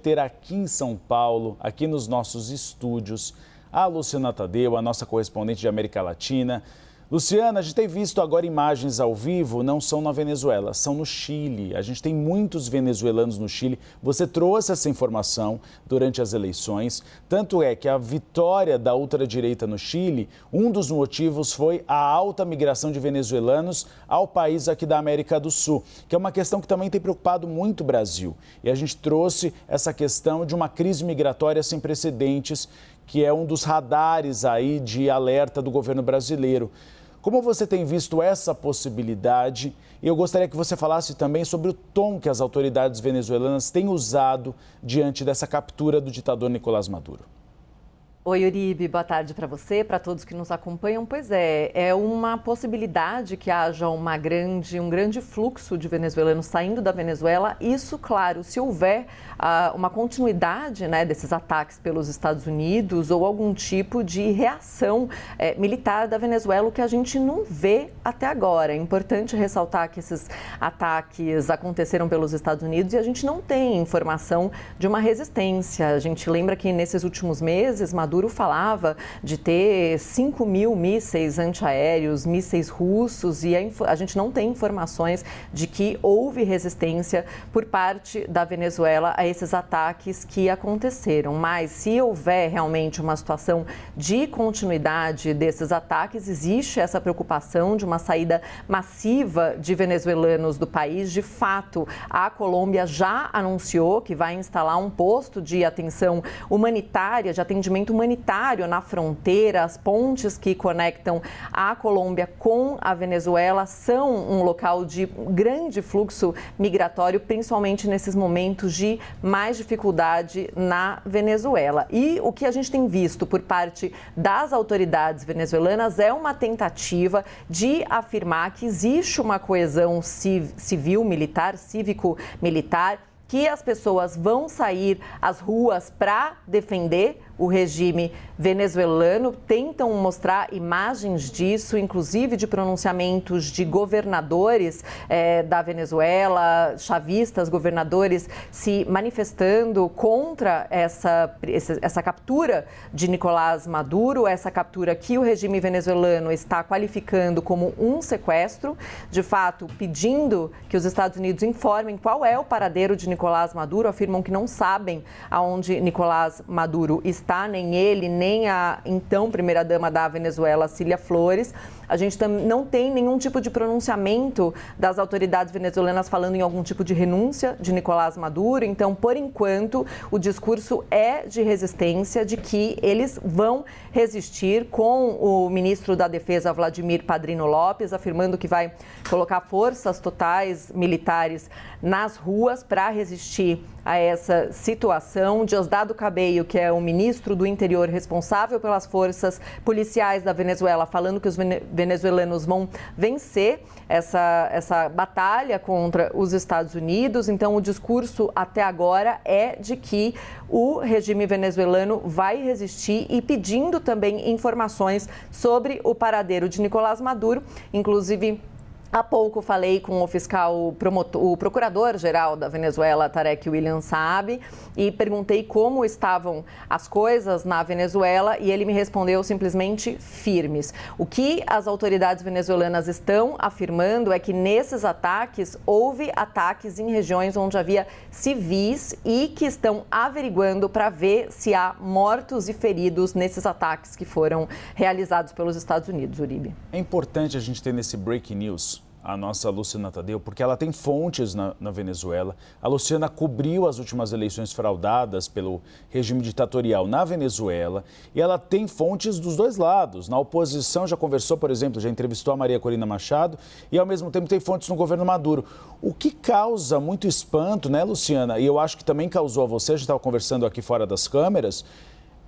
Ter aqui em São Paulo, aqui nos nossos estúdios, a Luciana Tadeu, a nossa correspondente de América Latina. Luciana, a gente tem visto agora imagens ao vivo, não são na Venezuela, são no Chile. A gente tem muitos venezuelanos no Chile. Você trouxe essa informação durante as eleições. Tanto é que a vitória da ultradireita no Chile, um dos motivos foi a alta migração de venezuelanos ao país aqui da América do Sul, que é uma questão que também tem preocupado muito o Brasil. E a gente trouxe essa questão de uma crise migratória sem precedentes, que é um dos radares aí de alerta do governo brasileiro. Como você tem visto essa possibilidade? Eu gostaria que você falasse também sobre o tom que as autoridades venezuelanas têm usado diante dessa captura do ditador Nicolás Maduro. Oi, Uribe, boa tarde para você, para todos que nos acompanham. Pois é uma possibilidade que haja um grande fluxo de venezuelanos saindo da Venezuela. Isso, claro, se houver uma continuidade, né, desses ataques pelos Estados Unidos ou algum tipo de reação militar da Venezuela, o que a gente não vê até agora. É importante ressaltar que esses ataques aconteceram pelos Estados Unidos e a gente não tem informação de uma resistência. A gente lembra que nesses últimos meses, Maduro falava de ter 5 mil mísseis antiaéreos, mísseis russos, e a gente não tem informações de que houve resistência por parte da Venezuela a esses ataques que aconteceram. Mas se houver realmente uma situação de continuidade desses ataques, existe essa preocupação de uma saída massiva de venezuelanos do país. De fato, a Colômbia já anunciou que vai instalar um posto de atenção humanitária, de atendimento humanitário na fronteira. As pontes que conectam a Colômbia com a Venezuela são um local de grande fluxo migratório, principalmente nesses momentos de mais dificuldade na Venezuela. E o que a gente tem visto por parte das autoridades venezuelanas é uma tentativa de afirmar que existe uma coesão civil-militar, cívico-militar, que as pessoas vão sair às ruas para defender o regime venezuelano. Tentam mostrar imagens disso, inclusive de pronunciamentos de governadores da Venezuela, chavistas, governadores se manifestando contra essa captura de Nicolás Maduro, essa captura que o regime venezuelano está qualificando como um sequestro, de fato pedindo que os Estados Unidos informem qual é o paradeiro de Nicolás Maduro. Afirmam que não sabem aonde Nicolás Maduro está, nem ele, nem a então primeira-dama da Venezuela, Cília Flores. A gente não tem nenhum tipo de pronunciamento das autoridades venezuelanas falando em algum tipo de renúncia de Nicolás Maduro. Então, por enquanto, o discurso é de resistência, de que eles vão resistir, com o ministro da Defesa, Vladimir Padrino Lopes, afirmando que vai colocar forças totais militares nas ruas para resistir a essa situação. Diosdado Cabello, que é o ministro do Interior responsável pelas forças policiais da Venezuela, falando que os venezuelanos vão vencer essa batalha contra os Estados Unidos. Então, o discurso até agora é de que o regime venezuelano vai resistir, e pedindo também informações sobre o paradeiro de Nicolás Maduro. Inclusive, há pouco falei com o procurador-geral da Venezuela, Tarek William Saab, e perguntei como estavam as coisas na Venezuela, e ele me respondeu simplesmente firmes. O que as autoridades venezuelanas estão afirmando é que nesses ataques houve ataques em regiões onde havia civis, e que estão averiguando para ver se há mortos e feridos nesses ataques que foram realizados pelos Estados Unidos, Uribe. É importante a gente ter nesse breaking news a nossa Luciana Tadeu, porque ela tem fontes na Venezuela. A Luciana cobriu as últimas eleições fraudadas pelo regime ditatorial na Venezuela, e ela tem fontes dos dois lados. Na oposição já conversou, por exemplo, já entrevistou a Maria Corina Machado, e ao mesmo tempo tem fontes no governo Maduro. O que causa muito espanto, né, Luciana? E eu acho que também causou a você, a gente estava conversando aqui fora das câmeras,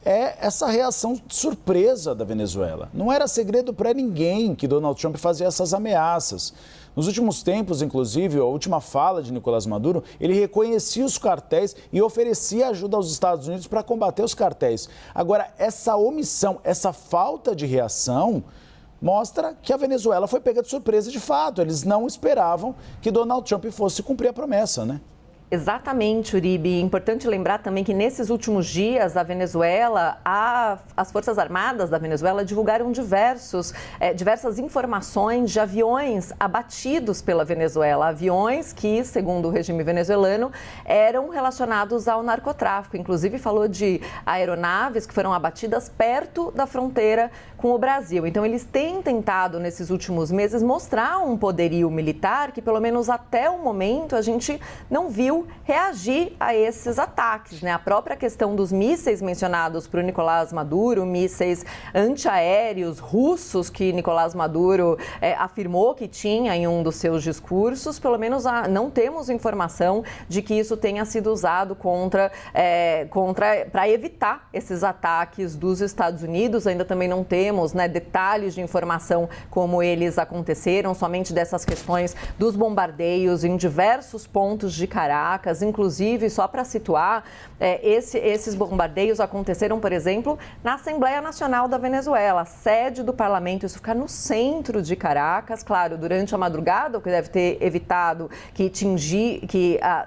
é essa reação de surpresa da Venezuela. Não era segredo para ninguém que Donald Trump fazia essas ameaças. Nos últimos tempos, inclusive, a última fala de Nicolás Maduro, ele reconhecia os cartéis e oferecia ajuda aos Estados Unidos para combater os cartéis. Agora, essa omissão, essa falta de reação mostra que a Venezuela foi pega de surpresa de fato. Eles não esperavam que Donald Trump fosse cumprir a promessa, né? Exatamente, Uribe. Importante lembrar também que nesses últimos dias, a Venezuela, as Forças Armadas da Venezuela divulgaram diversas informações de aviões abatidos pela Venezuela. Aviões que, segundo o regime venezuelano, eram relacionados ao narcotráfico. Inclusive, falou de aeronaves que foram abatidas perto da fronteira com o Brasil. Então, eles têm tentado, nesses últimos meses, mostrar um poderio militar que, pelo menos até o momento, a gente não viu reagir a esses ataques, né? A própria questão dos mísseis mencionados por Nicolás Maduro, mísseis antiaéreos russos que Nicolás Maduro afirmou que tinha em um dos seus discursos, pelo menos não temos informação de que isso tenha sido usado para evitar esses ataques dos Estados Unidos. Ainda também não temos, né, detalhes de informação como eles aconteceram, somente dessas questões dos bombardeios em diversos pontos de Caracas. Inclusive, só para situar, esses bombardeios aconteceram, por exemplo, na Assembleia Nacional da Venezuela, sede do parlamento. Isso fica no centro de Caracas, claro, durante a madrugada, o que deve ter evitado que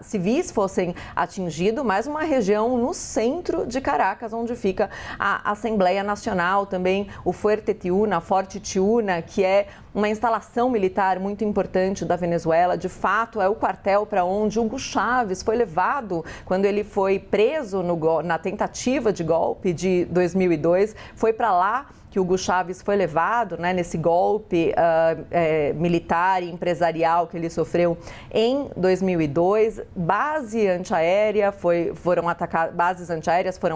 civis fossem atingidos, mas uma região no centro de Caracas, onde fica a Assembleia Nacional, também o Forte Tiuna, que é uma instalação militar muito importante da Venezuela. De fato, é o quartel para onde Hugo Chávez foi levado quando ele foi preso na tentativa de golpe de 2002. Foi para lá que Hugo Chávez foi levado, né, nesse golpe militar e empresarial que ele sofreu em 2002. Bases antiaéreas foram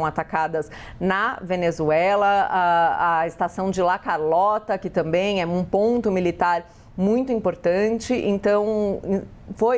atacadas na Venezuela. A estação de La Carlota, que também é um ponto militar muito importante. Então,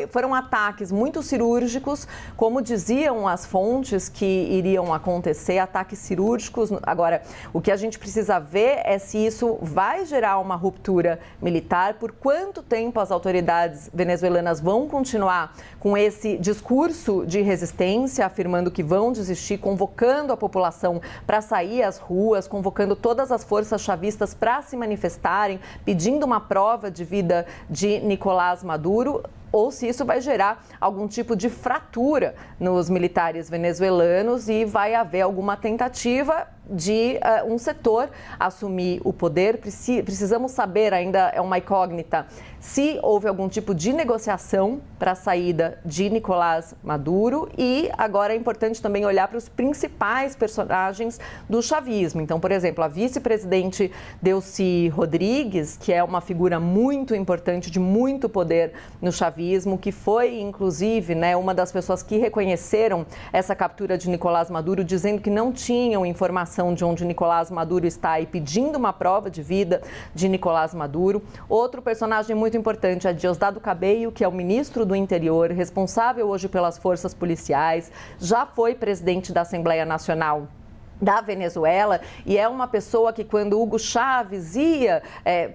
foram ataques muito cirúrgicos, como diziam as fontes que iriam acontecer, ataques cirúrgicos. Agora, o que a gente precisa ver é se isso vai gerar uma ruptura militar, por quanto tempo as autoridades venezuelanas vão continuar com esse discurso de resistência, afirmando que vão desistir, convocando a população para sair às ruas, convocando todas as forças chavistas para se manifestarem, pedindo uma prova de vida de Nicolás Maduro, ou se isso vai gerar algum tipo de fratura nos militares venezuelanos e vai haver alguma tentativa de um setor assumir o poder. Precisamos saber, ainda é uma incógnita, se houve algum tipo de negociação para a saída de Nicolás Maduro. E agora é importante também olhar para os principais personagens do chavismo. Então, por exemplo, a vice-presidente Delcy Rodrigues, que é uma figura muito importante, de muito poder no chavismo, que foi, inclusive, né, uma das pessoas que reconheceram essa captura de Nicolás Maduro, dizendo que não tinham informação de onde Nicolás Maduro está e pedindo uma prova de vida de Nicolás Maduro. Outro personagem muito importante é Diosdado Cabello, que é o ministro do Interior, responsável hoje pelas forças policiais, já foi presidente da Assembleia Nacional da Venezuela e é uma pessoa que, quando Hugo Chávez ia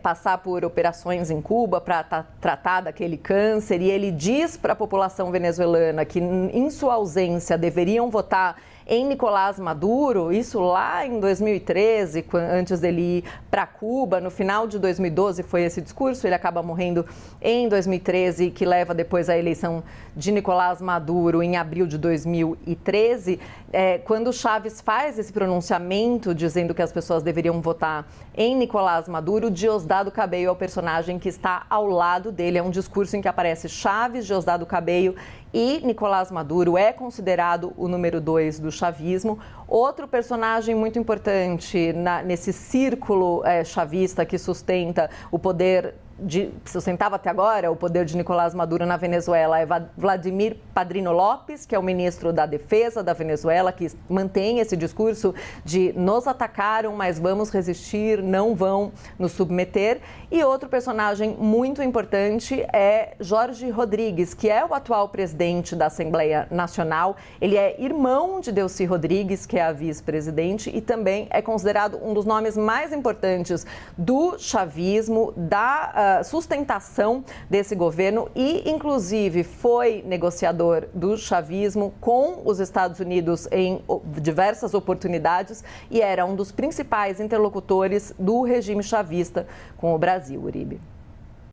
passar por operações em Cuba para tratar daquele câncer, e ele diz para a população venezuelana que, em sua ausência, deveriam votar em Nicolás Maduro, isso lá em 2013, antes dele ir para Cuba. No final de 2012 foi esse discurso, ele acaba morrendo em 2013, que leva depois à eleição de Nicolás Maduro em abril de 2013. Quando Chávez faz esse pronunciamento dizendo que as pessoas deveriam votar em Nicolás Maduro, Diosdado Cabello é o personagem que está ao lado dele. É um discurso em que aparece Chávez, Diosdado Cabello e Nicolás Maduro. É considerado o número 2 do chavismo. Outro personagem muito importante nesse círculo chavista que sustenta o poder sustentava até agora o poder de Nicolás Maduro na Venezuela é Vladimir Padrino López, que é o ministro da Defesa da Venezuela, que mantém esse discurso de nos atacaram, mas vamos resistir, não vão nos submeter. E outro personagem muito importante é Jorge Rodrigues, que é o atual presidente da Assembleia Nacional. Ele é irmão de Delcy Rodrigues, que é a vice-presidente, e também é considerado um dos nomes mais importantes do chavismo, da sustentação desse governo, e inclusive foi negociador do chavismo com os Estados Unidos em diversas oportunidades e era um dos principais interlocutores do regime chavista com o Brasil, Uribe.